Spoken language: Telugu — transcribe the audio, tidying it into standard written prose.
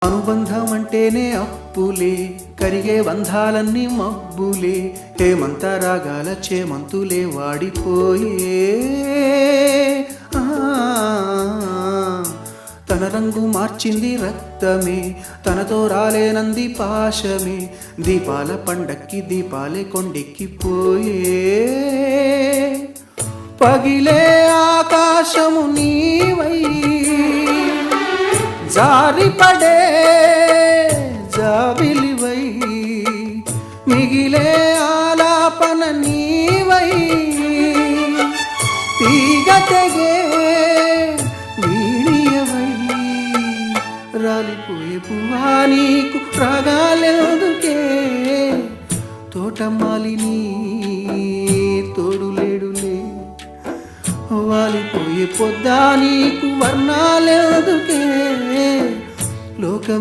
అనుబంధం అంటేనే అప్పులే, కరిగే బంధాలన్నీ మబ్బులే, హేమంత రాగాల చేమంతులే వాడిపోయే. తన రంగు మార్చింది రక్తమే, తనతో రాలేనంది పాశమే, దీపాల పండక్కి దీపాలే కొండెక్కిపోయే. పగిలే ఆకాశము నీవై, జారిపడే జాబిలివై, మిగిలే ఆలాపన నీవై, తీగ తెగే వీణియవై, రాలిపోయే పువ్వా నీకు రాగాలెందుకే, తోటమాలిని తోడులేడులే, వాలిపోయే పొద్దా నీకు వర్ణాలెందుకే, లోకం